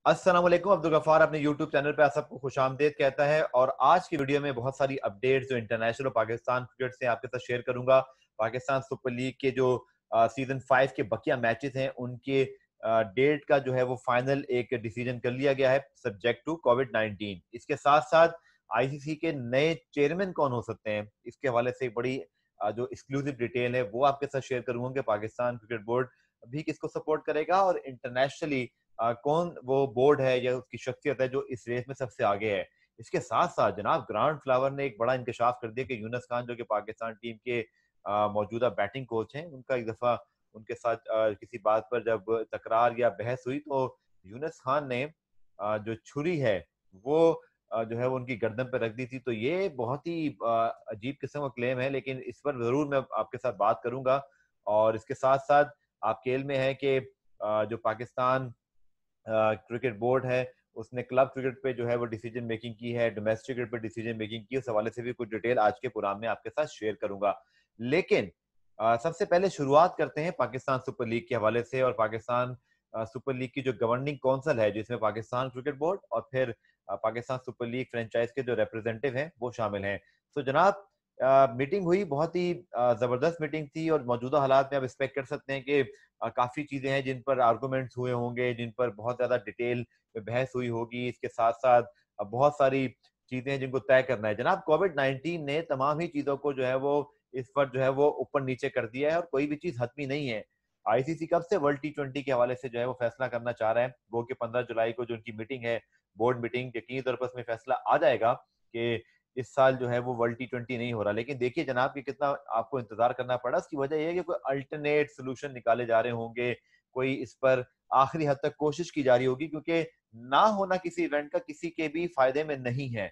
अस्सलाम वालेकुम। अब्दुल गफ्फार अपने YouTube चैनल पे आप सबको खुशामदीद कहता है और आज की वीडियो में बहुत सारी अपडेट्स जो इंटरनेशनल और पाकिस्तान क्रिकेट से आपके साथ शेयर करूंगा। पाकिस्तान सुपर लीग के जो सीजन 5 के बकिया मैचेस हैं उनके डेट का जो है वो फाइनल एक डिसीजन कर लिया गया है सब्जेक्ट टू कोविड-19। इसके साथ साथ आईसीसी के नए चेयरमैन कौन हो सकते हैं, इसके हवाले से एक बड़ी जो एक्सक्लूसिव डिटेल है वो आपके साथ शेयर करूंगा कि पाकिस्तान क्रिकेट बोर्ड भी किसको सपोर्ट करेगा और इंटरनेशनली कौन वो बोर्ड है या उसकी शख्सियत है जो इस रेस में सबसे आगे है। इसके साथ साथ जनाब ग्रांट फ्लावर ने एक बड़ा इंकशाफ कर दिया कि यूनुस खान जो कि पाकिस्तान टीम के मौजूदा बैटिंग कोच हैं, उनका एक दफा उनके साथ किसी बात पर जब तकरार या बहस हुई तो यूनुस खान ने जो छुरी है वो जो है वो उनकी गर्दन पर रख दी थी। तो ये बहुत ही अजीब किस्म का क्लेम है, लेकिन इस पर जरूर मैं आपके साथ बात करूंगा। और इसके साथ साथ आपके इल्म में है कि जो पाकिस्तान क्रिकेट बोर्ड है उसने क्लब क्रिकेट पे जो है वो डिसीजन मेकिंग की है, डोमेस्टिक क्रिकेट पे डिसीजन मेकिंग की। उस हवाले से भी कुछ डिटेल आज के प्रोग्राम में आपके साथ शेयर करूंगा। लेकिन सबसे पहले शुरुआत करते हैं पाकिस्तान सुपर लीग के हवाले से। और पाकिस्तान सुपर लीग की जो गवर्निंग काउंसिल है जिसमें पाकिस्तान क्रिकेट बोर्ड और फिर पाकिस्तान सुपर लीग फ्रेंचाइज के जो रिप्रेजेंटेटिव हैं वो शामिल हैं। तो जनाब मीटिंग हुई, बहुत ही जबरदस्त मीटिंग थी और मौजूदा हालात में आप एक्सपेक्ट कर सकते हैं कि काफी चीजें हैं जिन पर आर्गूमेंट्स हुए होंगे, जिन पर बहुत ज्यादा डिटेल में बहस हुई होगी। इसके साथ साथ बहुत सारी चीजें हैं जिनको तय करना है। जनाब कोविड-19 ने तमाम ही चीजों को जो है वो इस पर जो है वो ऊपर नीचे कर दिया है और कोई भी चीज हतमी नहीं है। आईसीसी कब से वर्ल्ड टी20 के हवाले से जो है वो फैसला करना चाह रहा है, वो कि 15 जुलाई को जो उनकी मीटिंग है, बोर्ड मीटिंग, यकीनी तौर पर उसमें फैसला आ जाएगा कि इस साल जो है वो वर्ल्ड टी20 नहीं हो रहा। लेकिन देखिए जनाब कि कितना आपको इंतजार करना पड़ा। उसकी वजह यह है कि कोई अल्टरनेट सोल्यूशन निकाले जा रहे होंगे, कोई इस पर आखिरी हद तक कोशिश की जा रही होगी, क्योंकि ना होना किसी इवेंट का किसी के भी फायदे में नहीं है।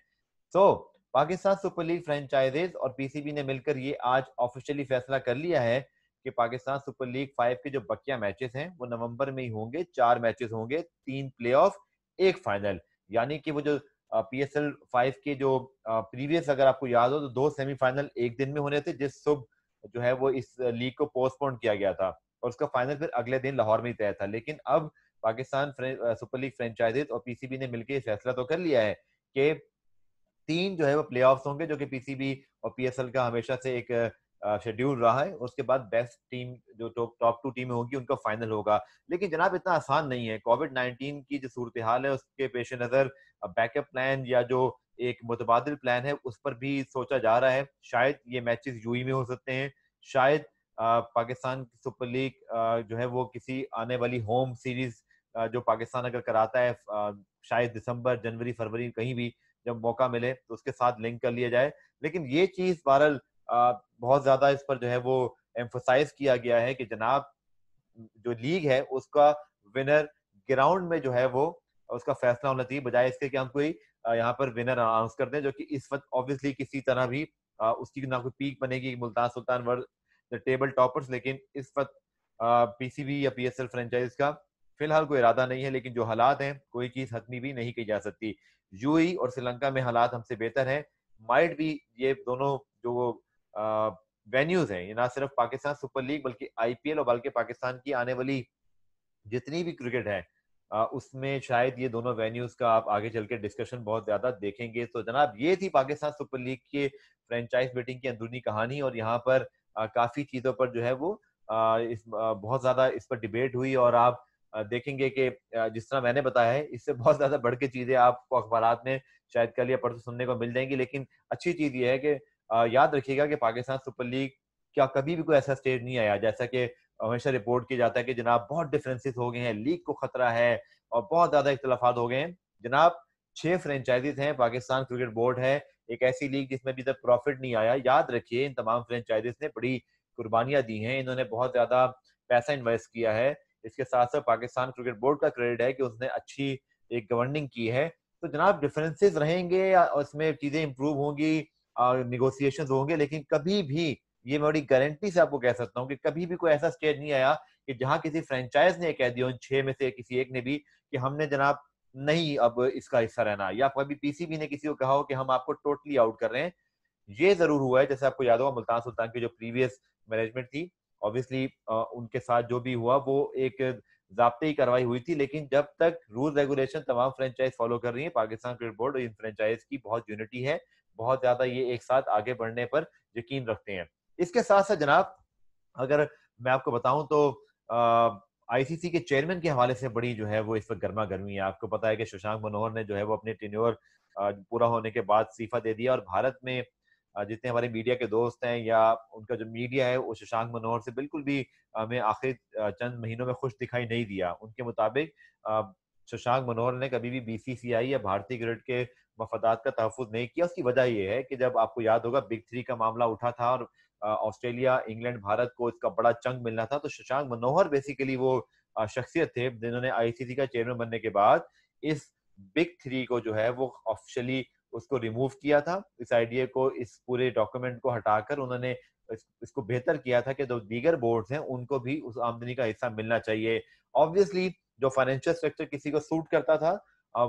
तो पाकिस्तान सुपर लीग फ्रेंचाइजेज और पीसीबी ने मिलकर ये आज ऑफिशियली फैसला कर लिया है कि पाकिस्तान सुपर लीग 5 के जो बकिया मैचेस हैं वो नवंबर में ही होंगे। 4 मैचेस होंगे, 3 प्लेऑफ, एक फाइनल। यानी कि वो जो पीएसएल 5 के जो प्रीवियस अगर आपको याद हो तो 2 सेमीफाइनल एक दिन में होने थे, जिस सुबह जो है वो इस लीग को पोस्टपोन किया गया था और उसका फाइनल फिर अगले दिन लाहौर में ही तय था। लेकिन अब पाकिस्तान सुपर लीग फ्रेंचाइजेज और पीसीबी ने मिलकर फैसला तो कर लिया है कि 3 जो है वो प्लेऑफ्स होंगे, जो कि पीसीबी और पीएसएल का हमेशा से एक शेड्यूल रहा है। उसके बाद बेस्ट टीम जो टॉप 2 टीमें होंगी उनका फाइनल होगा। लेकिन जनाब इतना आसान नहीं है। कोविड-19 की जो सूरत हाल है उसके पेश नजर बैकअप प्लान या जो एक मुतबादिल प्लान है उस पर भी सोचा जा रहा है। शायद ये मैचेस यूएई में हो सकते हैं, शायद पाकिस्तान सुपर लीग जो है वो किसी आने वाली होम सीरीज जो पाकिस्तान अगर कराता है शायद दिसंबर, जनवरी, फरवरी, कहीं भी जब मौका मिले तो उसके साथ लिंक कर लिया जाए। लेकिन ये चीज बहरहाल बहुत ज्यादा इस पर जो है वो एम्फोसाइज किया गया है कि जनाब जो लीग है उसका विनर ग्राउंड में जो है वो उसका फैसला होना चाहिए, बजाय इसके कि हम कोई यहाँ पर विनर अनाउंस कर दें, जो कि इस वक्त ऑब्वियसली किसी तरह भी उसकी ना कोई पीक बनेगी Multan Sultan world the table toppers. लेकिन इस वक्त पीसीबी या पीएसएल फ्रेंचाइज का फिलहाल कोई इरादा नहीं है। लेकिन जो हालात हैं कोई चीज हतमी भी नहीं की जा सकती। यूएई और श्रीलंका में हालात हमसे बेहतर है। माइट भी ये दोनों जो वेन्यूज हैं, ये ना सिर्फ पाकिस्तान सुपर लीग बल्कि आईपीएल और बल्कि पाकिस्तान की आने वाली जितनी भी क्रिकेट है उसमें शायद ये दोनों वेन्यूज का आप आगे चल के डिस्कशन बहुत ज्यादा देखेंगे। तो जनाब ये थी पाकिस्तान सुपर लीग के फ्रेंचाइज मीटिंग की अंदरूनी कहानी। और यहाँ पर काफी चीजों पर जो है वो बहुत ज्यादा इस पर डिबेट हुई। और आप देखेंगे कि जिस तरह मैंने बताया है इससे बहुत ज्यादा बढ़ के चीजें आपको अखबारात में शायद कल या परसों सुनने को मिल जाएंगी। लेकिन अच्छी चीज ये है कि याद रखिएगा कि पाकिस्तान सुपर लीग क्या कभी भी कोई ऐसा स्टेज नहीं आया जैसा कि हमेशा रिपोर्ट किया जाता है कि जनाब बहुत डिफरेंसेस हो गए हैं, लीग को खतरा है और बहुत ज्यादा इख्तलाफात हो गए हैं। जनाब 6 फ्रेंचाइजीज हैं, पाकिस्तान क्रिकेट बोर्ड है, एक ऐसी लीग जिसमें अभी तक प्रॉफिट नहीं आया। याद रखिए इन तमाम फ्रेंचाइजीज ने बड़ी कुर्बानियां दी हैं, इन्होंने बहुत ज्यादा पैसा इन्वेस्ट किया है। इसके साथ साथ पाकिस्तान क्रिकेट बोर्ड का क्रेडिट है कि उसने अच्छी एक गवर्निंग की है। तो जनाब डिफरेंसेस रहेंगे, उसमें चीजें इंप्रूव होंगी, निगोसिएशन होंगे, लेकिन कभी भी ये मैं बड़ी गारंटी से आपको कह सकता हूँ कि कभी भी कोई ऐसा स्टेज नहीं आया कि जहां किसी फ्रेंचाइज ने कह दिया उन 6 में से किसी एक ने भी कि हमने जनाब नहीं अब इसका हिस्सा रहना, या कभी पीसीबी ने किसी को कहा हो कि हम आपको टोटली आउट कर रहे हैं। ये जरूर हुआ है, जैसे आपको याद होगा मुल्तान सुल्तान की जो प्रीवियस मैनेजमेंट थी, ऑब्वियसली उनके साथ जो भी हुआ वो एक ज़ाब्ते की कार्रवाई हुई थी, लेकिन जब तक रूल रेगुलेशन तमाम फ्रेंचाइज फॉलो कर रही है, पाकिस्तान क्रिकेट बोर्ड और इन फ्रेंचाइज की बहुत यूनिटी है, बहुत ज्यादा ये एक साथ आगे बढ़ने पर यकीन रखते हैं। इसके साथ साथ जनाब, अगर मैं आपको बताऊं तो आईसीसी के चेयरमैन के हवाले से बड़ी जो है वो इस वक्त गर्मा गर्मी है। आपको पता है कि शशांक मनोहर ने जो है वो अपने टेन्योर पूरा होने के बाद इस्तीफा दे दिया, और भारत में जितने हमारे मीडिया के दोस्त हैं या उनका जो मीडिया है वो शशांक मनोहर से बिल्कुल भी हमें आखिर चंद महीनों में खुश दिखाई नहीं दिया। उनके मुताबिक शशांक मनोहर ने कभी भी बीसीसीआई या भारतीय क्रिकेट के मफादात का तहफुज नहीं किया। उसकी वजह यह है कि जब आपको याद होगा बिग थ्री का मामला उठा था और ऑस्ट्रेलिया, इंग्लैंड, भारत को इसका बड़ा चंग मिलना था, तो शशांक मनोहर बेसिकली वो शख्सियत थे जिन्होंने आईसीसी का चेयरमैन बनने के बाद इस बिग थ्री को जो है वो ऑफिशियली उसको रिमूव किया था। इस आइडिया को, इस पूरे डॉक्यूमेंट को हटाकर उन्होंने इसको बेहतर किया था कि जो दीगर बोर्ड्स हैं उनको भी उस आमदनी का हिस्सा मिलना चाहिए। ऑब्वियसली जो फाइनेंशियल स्ट्रक्चर किसी को सूट करता था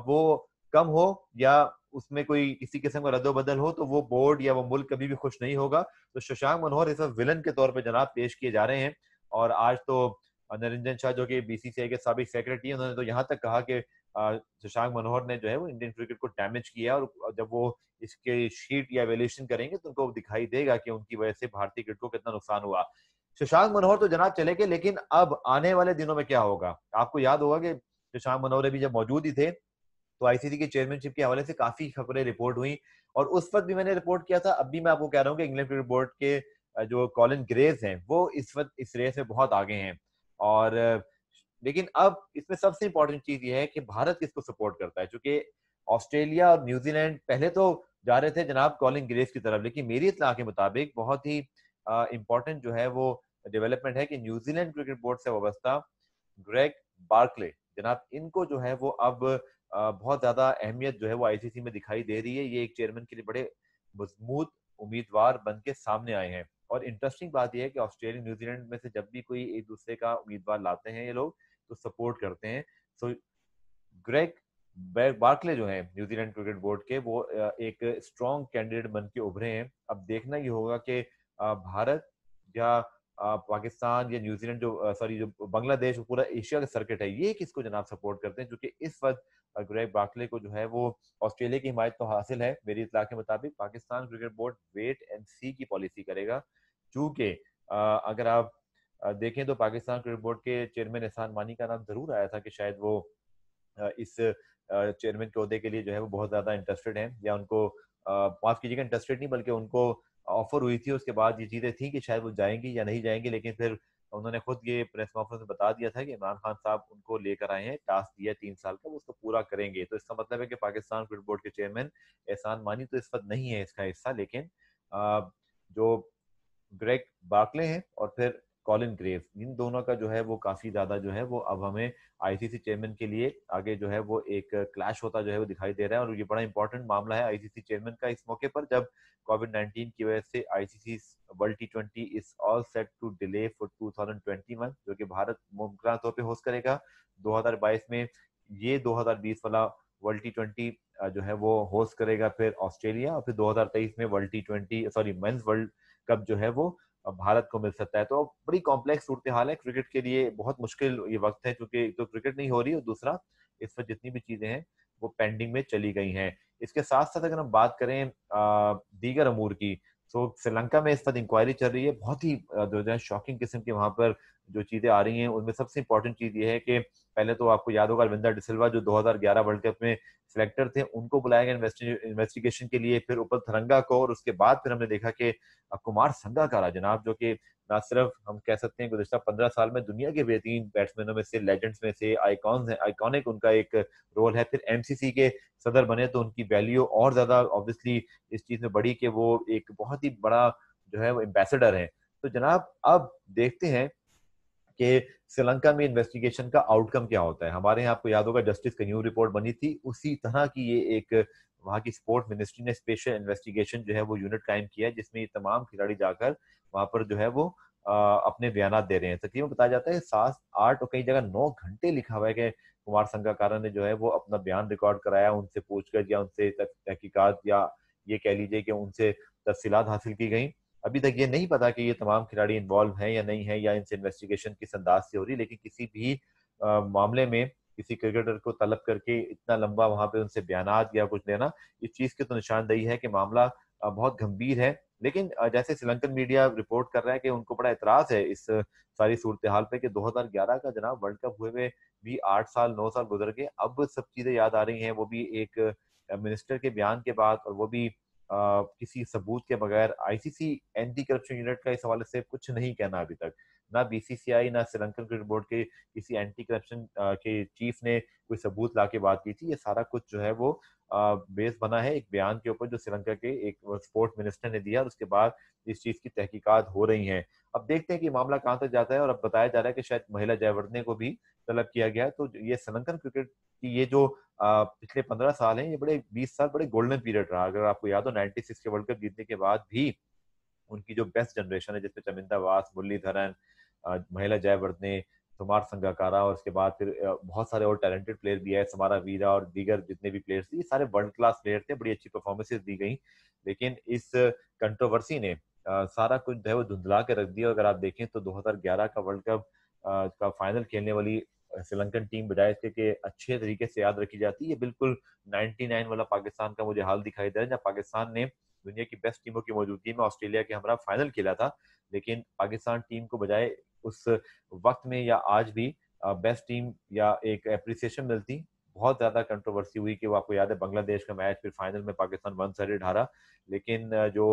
वो कम हो या उसमें कोई किसी किस्म का रद्दोबदल हो, तो वो बोर्ड या वो मुल्क कभी भी खुश नहीं होगा। तो शशांक मनोहर इस वक्त विलन के तौर पर जनाब पेश किए जा रहे हैं। और आज तो निरंजन शाह जो कि बीसीसीआई के साबिक सेक्रेटरी हैं, उन्होंने तो यहाँ तक कहा कि शशांक मनोहर ने जो है वो इंडियन क्रिकेट को डैमेज किया, और जब वो इसके शीट या एवेल्यूशन करेंगे तो उनको दिखाई देगा कि उनकी वजह से भारतीय क्रिकेट को कितना नुकसान हुआ। शशांक मनोहर तो जनाब चले गए, लेकिन अब आने वाले दिनों में क्या होगा? आपको याद होगा कि शशांक मनोहर अभी जब मौजूद ही थे तो आईसीसी की चेयरमैनशिप के हवाले से काफी खबरें रिपोर्ट हुई, और उस वक्त भी मैंने रिपोर्ट किया था। अब भी मैं आपको कह रहा हूँ कि इंग्लैंड क्रिकेट बोर्ड के जो कॉलिन ग्रेव्स हैं वो इस वक्त इस रेस में बहुत आगे हैं। और लेकिन अब इसमें सबसे इंपॉर्टेंट चीज ये है कि भारत किसको सपोर्ट करता है, क्योंकि ऑस्ट्रेलिया और न्यूजीलैंड पहले तो जा रहे थे जनाब कॉलिन ग्रेव्स की तरफ, लेकिन मेरी इत्तला के मुताबिक बहुत ही इंपॉर्टेंट जो है वो डेवलपमेंट है कि न्यूजीलैंड क्रिकेट बोर्ड से वाबस्ता ग्रेग बार्कले जनाब, इनको जो है वो अब बहुत ज्यादा अहमियत जो है वो आईसीसी में दिखाई दे रही है। ये एक चेयरमैन के लिए बड़े मजबूत उम्मीदवार बन के सामने आए हैं। और इंटरेस्टिंग बात यह है कि ऑस्ट्रेलिया न्यूजीलैंड में से जब भी कोई एक दूसरे का उम्मीदवार लाते हैं ये लोग, तो सपोर्ट करते हैं। सो ग्रेग बार्कले जो है न्यूजीलैंड क्रिकेट बोर्ड के, वो एक स्ट्रॉन्ग कैंडिडेट बन के उभरे हैं। अब देखना ही होगा कि भारत या पाकिस्तान या न्यूजीलैंड जो सॉरी जो बांग्लादेश, पूरा एशिया का सर्किट है, ये किसको जनाब सपोर्ट करते हैं, क्योंकि इस वक्त ग्रेग बार्कले को जो है वो ऑस्ट्रेलिया की हिमायत तो हासिल है। मेरी इत्तला के मुताबिक Pakistan cricket board wait and see की पॉलिसी करेगा, क्योंकि अगर आप देखें तो पाकिस्तान क्रिकेट बोर्ड के चेयरमैन एहसान मानी का नाम जरूर आया था कि शायद वो इस चेयरमैन के ओहदे के लिए जो है वो बहुत ज्यादा इंटरेस्टेड हैं, या उनको माफ कीजिएगा इंटरेस्टेड नहीं बल्कि उनको ऑफर हुई थी। उसके बाद ये चीजें थी कि शायद वो जाएंगी या नहीं जाएंगी, लेकिन फिर उन्होंने खुद ये प्रेस कॉन्फ्रेंस में बता दिया था कि इमरान खान साहब उनको लेकर आए हैं, टास्क दिया 3 साल का, वो उसको पूरा करेंगे। तो इसका मतलब है कि पाकिस्तान क्रिकेट बोर्ड के चेयरमैन एहसान मानी तो इस वक्त नहीं है इसका हिस्सा, लेकिन जो ग्रेग बार्कले हैं और फिर कॉलिन ग्रेव्स, इन दोनों का जो है वो काफी ज्यादा जो है वो अब हमें आईसीसी चेयरमैन के लिए आगे जो है वो एक क्लैश होता जो है वो दिखाई दे रहा है। और ये बड़ा इंपॉर्टेंट मामला है आईसीसी चेयरमैन का इस मौके पर, जब कोविड-19 की वजह से आईसीसी वर्ल्ड टी20 is all set to delay for 2021, जो कि भारत मुमकिन तौर पे होस्ट करेगा 2022 में। ये 2020 वाला वर्ल्ड टी20 जो है वो होस्ट करेगा फिर ऑस्ट्रेलिया, और फिर 2023 में वर्ल्ड टी20 सॉरी मेंस वर्ल्ड कप जो है वो भारत को मिल सकता है। तो बड़ी कॉम्प्लेक्स सूरत हाल है क्रिकेट के लिए, बहुत मुश्किल ये वक्त है, क्योंकि तो क्रिकेट नहीं हो रही और दूसरा इस वक्त जितनी भी चीजें हैं वो पेंडिंग में चली गई हैं। इसके साथ साथ अगर हम बात करें दीगर अमूर की, तो श्रीलंका में इस वक्त इंक्वायरी चल रही है, बहुत ही जो है शॉकिंग किस्म की वहां पर जो चीजें आ रही हैं। उनमें सबसे इंपॉर्टेंट चीज ये है कि पहले तो आपको याद होगा रविंद्र डिसिल्वा जो 2011 वर्ल्ड कप में सिलेक्टर थे, उनको बुलाया गया इन्वेस्टिगेशन के लिए, फिर उपल थरंगा को, और उसके बाद फिर हमने देखा कि कुमार संगाकारा जनाब, जो कि ना सिर्फ हम कह सकते हैं गुज़श्ता 15 साल में दुनिया के बेहतरीन बैट्समैनों में से, लेजेंड्स में से, आइकॉन्स हैं, आइकॉनिक उनका एक रोल है। फिर एमसीसी के सदर बने तो उनकी वैल्यू और ज्यादा ऑब्वियसली इस चीज में बढ़ी कि वो एक बहुत ही बड़ा जो है वो एम्बेसडर है। तो जनाब अब देखते हैं कि श्रीलंका में इन्वेस्टिगेशन का आउटकम क्या होता है। हमारे यहाँ आपको याद होगा जस्टिस कन्यू रिपोर्ट बनी थी, उसी तरह की ये एक वहाँ की स्पोर्ट मिनिस्ट्री ने स्पेशल इन्वेस्टिगेशन जो है वो यूनिट कायम किया है, जिसमें ये तमाम खिलाड़ी जाकर वहां पर जो है वो अपने बयान दे रहे हैं। तकरीबन बताया जाता है 7 8 और कई जगह 9 घंटे लिखा हुआ है कि कुमार संगकारा ने जो है वो अपना बयान रिकॉर्ड कराया, उनसे पूछकर या उनसे तहकीकात या ये कह लीजिए कि उनसे तफसीलात हासिल की गई। अभी तक ये नहीं पता कि ये तमाम खिलाड़ी इन्वॉल्व हैं या नहीं है, या इनसे इन्वेस्टिगेशन किस अंदाज से हो रही, लेकिन किसी भी मामले में किसी क्रिकेटर को तलब करके इतना लंबा वहां पे उनसे बयानात या कुछ लेना, इस चीज की तो निशानदेही है कि मामला बहुत गंभीर है। लेकिन जैसे श्रीलंकन मीडिया रिपोर्ट कर रहा है कि उनको बड़ा एतराज है इस सारी सूरत हाल पे कि 2011 का जनाब वर्ल्ड कप हुए हुए भी 8 साल 9 साल गुजर गए, अब सब चीजें याद आ रही हैं, वो भी एक मिनिस्टर के बयान के बाद, और वो भी किसी सबूत के बगैर। आईसीसी एंटी करप्शन यूनिट का इस हवाले से कुछ नहीं कहना अभी तक, ना बीसीसीआई ना श्रीलंकन क्रिकेट बोर्ड के किसी एंटी करप्शन के चीफ ने कोई सबूत ला के बात की थी। ये सारा कुछ जो है वो बेस बना है एक बयान के ऊपर जो श्रीलंका के एक स्पोर्ट्स मिनिस्टर ने दिया, और उसके बाद इस चीज की तहकीकात हो रही हैं। अब देखते हैं कि मामला कहां तक जाता है, और अब बताया जा रहा है कि शायद महिला जयवर्धने को भी तलब किया गया है। तो ये श्रीलंकन क्रिकेट की ये जो पिछले 15 साल हैं, ये बड़े 20 साल बड़े गोल्डन पीरियड रहा। अगर आपको याद हो 96 के वर्ल्ड कप जीतने के बाद भी उनकी जो बेस्ट जनरेशन है, जिसमें चमिंदा वास, मुरलीधरन, महिला जयवर्धने, कुमार संगकारा, और उसके बाद फिर बहुत सारे और टैलेंटेड प्लेयर भी है, समारा वीरा और दीगर जितने भी प्लेयर्स थे, ये सारे वर्ल्ड क्लास प्लेयर थे, बड़ी अच्छी परफॉर्मेंसेज दी गई। लेकिन इस कंट्रोवर्सी ने सारा कुछ जो है वो धुंधला के रख दिया। अगर आप देखें तो 2011 का वर्ल्ड कप का फाइनल खेलने वाली श्रीलंकन टीम बजाय इसके कि अच्छे तरीके से याद रखी जाती है, बिल्कुल 99 वाला पाकिस्तान का मुझे हाल दिखाई दे रहा है, जब पाकिस्तान ने दुनिया की बेस्ट टीमों की मौजूदगी में ऑस्ट्रेलिया के हमरा फाइनल खेला था। लेकिन पाकिस्तान टीम को बजाय उस वक्त में या आज भी बेस्ट टीम या एक एप्रिसिएशन मिलती। बहुत ज्यादा कंट्रोवर्सी हुई कि वो आपको याद है बांग्लादेश का मैच, फिर फाइनल में पाकिस्तान 1-साइडेड हारा। लेकिन जो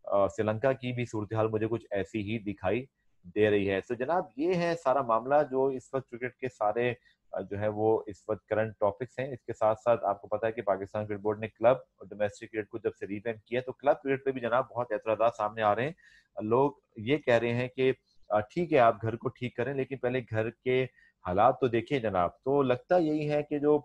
श्रीलंका की भी सूरत हाल मुझे कुछ ऐसी ही दिखाई दे रही है। तो जनाब ये है सारा मामला जो इस वक्त क्रिकेट के सारे जो है वो इस वक्त करंट टॉपिक्स हैं। इसके साथ साथ आपको पता है कि पाकिस्तान क्रिकेट बोर्ड ने क्लब और डोमेस्टिक क्रिकेट को जब से रिवैम्प किया, तो क्लब क्रिकेट पे भी जनाब बहुत एतराजात सामने आ रहे हैं। लोग ये कह रहे हैं कि ठीक है आप घर को ठीक करें, लेकिन पहले घर के हालात तो देखिए जनाब। तो लगता यही है कि जो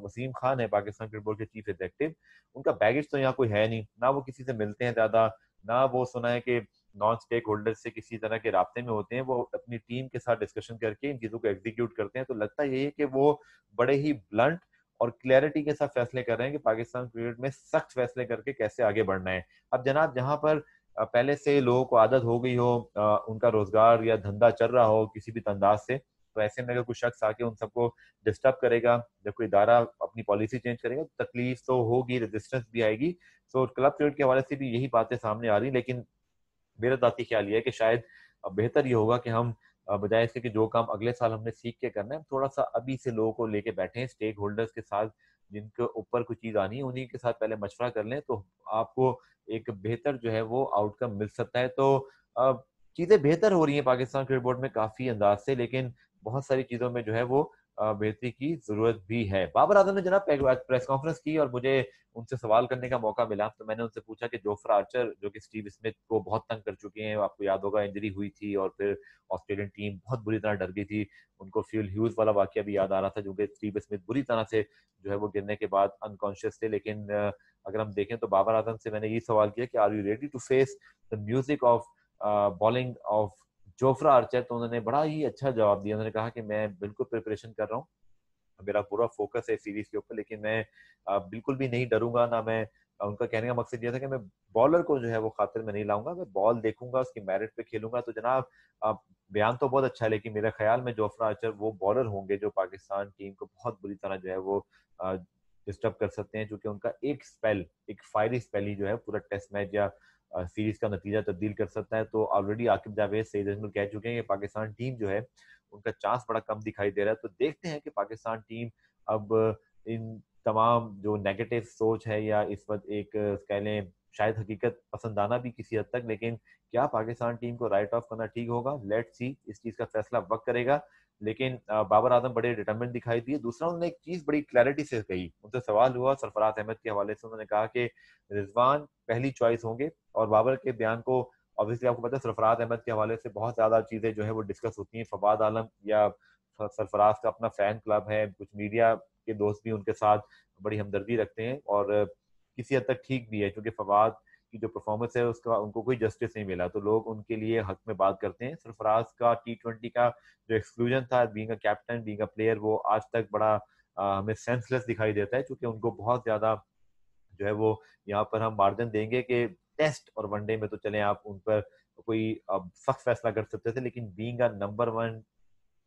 वसीम खान है पाकिस्तान क्रिकेट बोर्ड के चीफ एग्जीक्यूटिव, उनका बैगेज तो यहाँ कोई है नहीं, ना वो किसी से मिलते हैं ज्यादा, ना वो सुना है कि नॉन स्टेक होल्डर से किसी तरह के रास्ते में होते हैं। वो अपनी टीम के साथ डिस्कशन करके इन चीजों को एग्जीक्यूट करते हैं। तो लगता यही है कि वो बड़े ही ब्लंट और क्लैरिटी के साथ फैसले कर रहे हैं कि पाकिस्तान क्रिकेट में सख्त फैसले करके कैसे आगे बढ़ना है। अब जनाब जहां पर पहले से लोगों को आदत हो गई हो, उनका रोजगार या धंधा चल रहा हो किसी भी अंदाज से, तो ऐसे में अगर कोई शख्स आके उन सबको डिस्टर्ब करेगा, जब कोई इदारा अपनी पॉलिसी चेंज करेगा तो तकलीफ तो होगी, रेजिस्टेंस भी आएगी। तो क्लब क्रिकेट के हवाले से भी यही बातें सामने आ रही। लेकिन मेरा जाती ख्याल ये है कि शायद बेहतर ये होगा कि हम बजाय इसके कि जो काम अगले साल हमने सीख के करना है, थोड़ा सा अभी से लोगों को लेके बैठे हैं, स्टेक होल्डर्स के साथ जिनके ऊपर कोई चीज आनी है उन्हीं के साथ पहले मशवरा कर लें, तो आपको एक बेहतर जो है वो आउटकम मिल सकता है। तो अ, चीजें बेहतर हो रही हैं पाकिस्तान क्रिकेट बोर्ड में काफी अंदाज से, लेकिन बहुत सारी चीजों में जो है वो बेहतरी की जरूरत भी है। बाबर आजम ने जनाब प्रेस कॉन्फ्रेंस की और मुझे उनसे सवाल करने का मौका मिला, तो मैंने उनसे पूछा कि जोफ्रा आर्चर जो कि स्टीव स्मिथ को बहुत तंग कर चुके हैं, आपको याद होगा इंजरी हुई थी और फिर ऑस्ट्रेलियन टीम बहुत बुरी तरह डर गई थी। उनको फिल ह्यूज वाला वाकया भी याद आ रहा था, जो कि स्टीव स्मिथ बुरी तरह से जो है वो गिरने के बाद अनकॉन्शियस थे। लेकिन अगर हम देखें तो बाबर आजम से मैंने ये सवाल किया कि are you ready to face the music of bowling of Jofra Archer, तो उन्होंने बड़ा ही अच्छा जवाब दिया। उन्होंने कहा कि मैं बिल्कुल प्रिपरेशन कर रहा हूँ, मेरा पूरा फोकस है सीरीज के ऊपर, लेकिन मैं बिल्कुल भी नहीं डरूंगा ना। मैं उनका कहने का मकसद ये था कि मैं बॉलर को जो है वो खातिर में नहीं लाऊंगा, मैं बॉल देखूंगा, उसकी मेरिट पे खेलूंगा। तो जनाब बयान तो बहुत अच्छा है, लेकिन मेरे ख्याल में जोफ्रा आर्चर वो बॉलर होंगे जो पाकिस्तान टीम को बहुत बुरी तरह जो है वो डिस्टर्ब कर सकते हैं, क्योंकि उनका एक स्पेल, एक फायरी स्पेल ही जो है पूरा टेस्ट मैच या सीरीज का नतीजा तब्दील कर सकता है। तो ऑलरेडी आकिब जावेद, सईद अजमल कह चुके हैं कि पाकिस्तान टीम जो है उनका चांस बड़ा कम दिखाई दे रहा है। तो देखते हैं कि पाकिस्तान टीम अब इन तमाम जो नेगेटिव सोच है या इस वक्त एक कह लें शायद हकीकत पसंदाना भी किसी हद तक, लेकिन क्या पाकिस्तान टीम को राइट ऑफ करना ठीक होगा, लेट्स सी, इस चीज का फैसला वक्त करेगा। लेकिन बाबर आजम बड़े डिटर्मिनेंट दिखाई दिए। दूसरा उन्होंने एक चीज बड़ी क्लैरिटी से कही, उनसे सवाल हुआ सरफराज अहमद के हवाले से, उन्होंने कहा कि रिजवान पहली चॉइस होंगे। और बाबर के बयान को ऑब्वियसली आपको पता है सरफराज अहमद के हवाले से बहुत ज्यादा चीजें जो है वो डिस्कस होती हैं। फवाद आलम या सरफराज का अपना फैन क्लब है, कुछ मीडिया के दोस्त भी उनके साथ बड़ी हमदर्दी रखते हैं, और किसी हद तक ठीक भी है, क्योंकि फवाद की जो परफॉर्मेंस है उसका उनको कोई जस्टिस नहीं मिला, तो लोग उनके लिए हक में बात करते हैं। सरफराज का T20 का जो एक्सक्लूजन था, being a captain, being a player, वो आज तक बड़ा हमें सेंसलेस दिखाई देता है, क्योंकि उनको बहुत ज्यादा जो है वो यहाँ पर हम मार्जिन देंगे कि टेस्ट और वनडे में तो चले आप उन पर कोई सख्त फैसला कर सकते थे, लेकिन being a number 1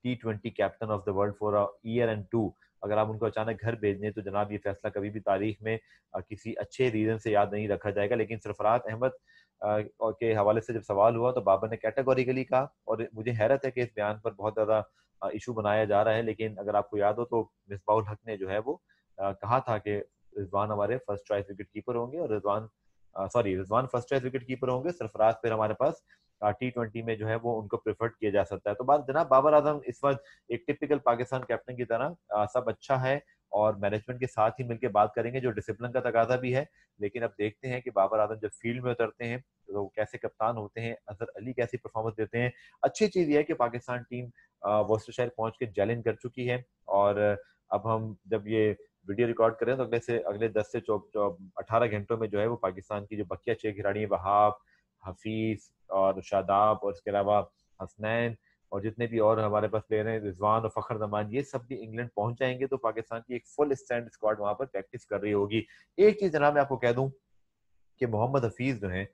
T20 captain of the world for a year and two, अगर आप उनको अचानक घर भेज दें तो जनाब ये फैसला कभी भी तारीख में किसी अच्छे रीजन से याद नहीं रखा जाएगा। लेकिन सरफराज अहमद के हवाले से जब सवाल हुआ तो बाबर ने कैटेगोरिकली कहा, और मुझे हैरत है कि इस बयान पर बहुत ज्यादा इशू बनाया जा रहा है। लेकिन अगर आपको याद हो तो मिसबाउल हक ने जो है वो कहा था कि रिजवान हमारे फर्स्ट चॉइस विकेट कीपर होंगे, और Rizwan first choice wicket keeper होंगे, सरफराज फिर हमारे पास T20 में जो है वो उनको प्रेफर्ड किया जा सकता है। तो बात जनाब बाबर आजम इस वक्त एक टिपिकल पाकिस्तान कैप्टन की तरह सब अच्छा है, और मैनेजमेंट के साथ ही मिलकर बात करेंगे, जो डिसिप्लिन का तकाजा भी है। लेकिन अब देखते हैं कि बाबर आजम जब फील्ड में उतरते हैं तो कैसे कप्तान होते हैं, अजहर अली कैसी परफॉर्मेंस देते हैं। अच्छी चीज यह है कि पाकिस्तान टीम वॉस्टरशायर पहुंच के चैलेंज कर चुकी है, और अब हम जब ये वीडियो रिकॉर्ड करें तो अगले 10 से 18 घंटों में जो है वो पाकिस्तान की जो बकिया 6 खिलाड़ी हैं, वहाब, हफीज और शादाब, और इसके अलावा हसनैन, और जितने भी और हमारे पास प्लेयर हैं, रिजवान और फखर जमान, ये सब भी इंग्लैंड पहुंच जाएंगे। तो पाकिस्तान की एक फुल स्टैंड स्क्वाड वहां पर प्रैक्टिस कर रही होगी। एक चीज जनाब मैं आपको कह दूं कि मोहम्मद हफीज जो है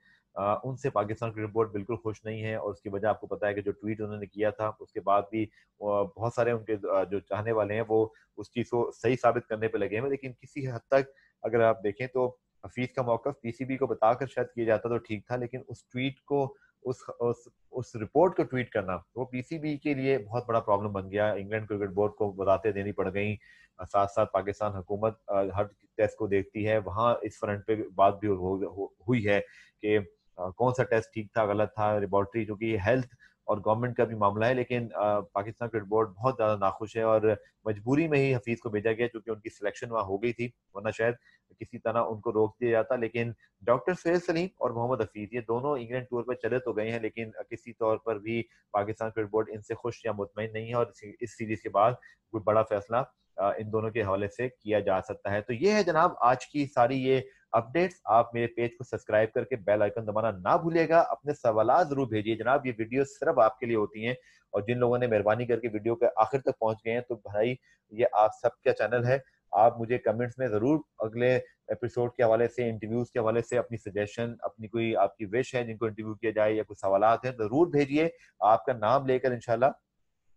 उनसे पाकिस्तान क्रिकेट बोर्ड बिल्कुल खुश नहीं है, और उसकी वजह आपको पता है कि जो ट्वीट उन्होंने किया था उसके बाद भी बहुत सारे उनके जो चाहने वाले हैं वो उस चीज को सही साबित करने पे लगे हैं। लेकिन किसी हद तक अगर आप देखें तो हफीज का मौकफ पीसीबी को बताकर शायद किया जाता तो ठीक था, लेकिन उस ट्वीट को उस रिपोर्ट को ट्वीट करना वो पीसीबी के लिए बहुत बड़ा प्रॉब्लम बन गया। इंग्लैंड क्रिकेट बोर्ड को बताते देनी पड़ गई, साथ साथ पाकिस्तान हुकूमत हर टेस्ट को देखती है, वहां इस फ्रंट पे बात भी हुई है कि कौन सा टेस्ट ठीक था गलत था, लेबोरेटरी, क्योंकि हेल्थ और गवर्नमेंट का भी मामला है। लेकिन पाकिस्तान क्रिकेट बोर्ड बहुत ज्यादा नाखुश है, और मजबूरी में ही हफीज को भेजा गया क्योंकि उनकी सिलेक्शन वहां हो गई थी, वरना शायद किसी तरह उनको रोक दिया जाता। लेकिन डॉक्टर फैज सलीम और मोहम्मद हफीज ये दोनों इंग्लैंड टूर पर चले तो गए हैं, लेकिन किसी तौर पर भी पाकिस्तान क्रिकेट बोर्ड इनसे खुश या मुतमईन नहीं है, और इस सीरीज के बाद कोई बड़ा फैसला इन दोनों के हवाले से किया जा सकता है। तो ये है जनाब आज की सारी ये अपडेट्स। आप मेरे पेज को सब्सक्राइब करके बेल आइकन दबाना ना भूलिएगा। अपने सवाल जरूर भेजिए जनाब, ये वीडियो सिर्फ आपके लिए होती हैं, और जिन लोगों ने मेहरबानी करके वीडियो के आखिर तक पहुंच गए हैं तो भाई ये आप सबका चैनल है। आप मुझे कमेंट्स में जरूर अगले एपिसोड के हवाले से, इंटरव्यूज के हवाले से अपनी सजेशन, अपनी कोई आपकी विश है जिनको इंटरव्यू किया जाए या कुछ सवालात हैं, जरूर भेजिए। आपका नाम लेकर इंशाल्लाह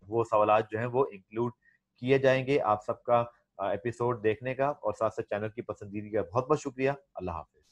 वो सवालात जो हैं वो इंक्लूड किए जाएंगे। आप सबका एपिसोड देखने का और साथ साथ चैनल की पसंदीदा का बहुत बहुत शुक्रिया। अल्लाह हाफिज।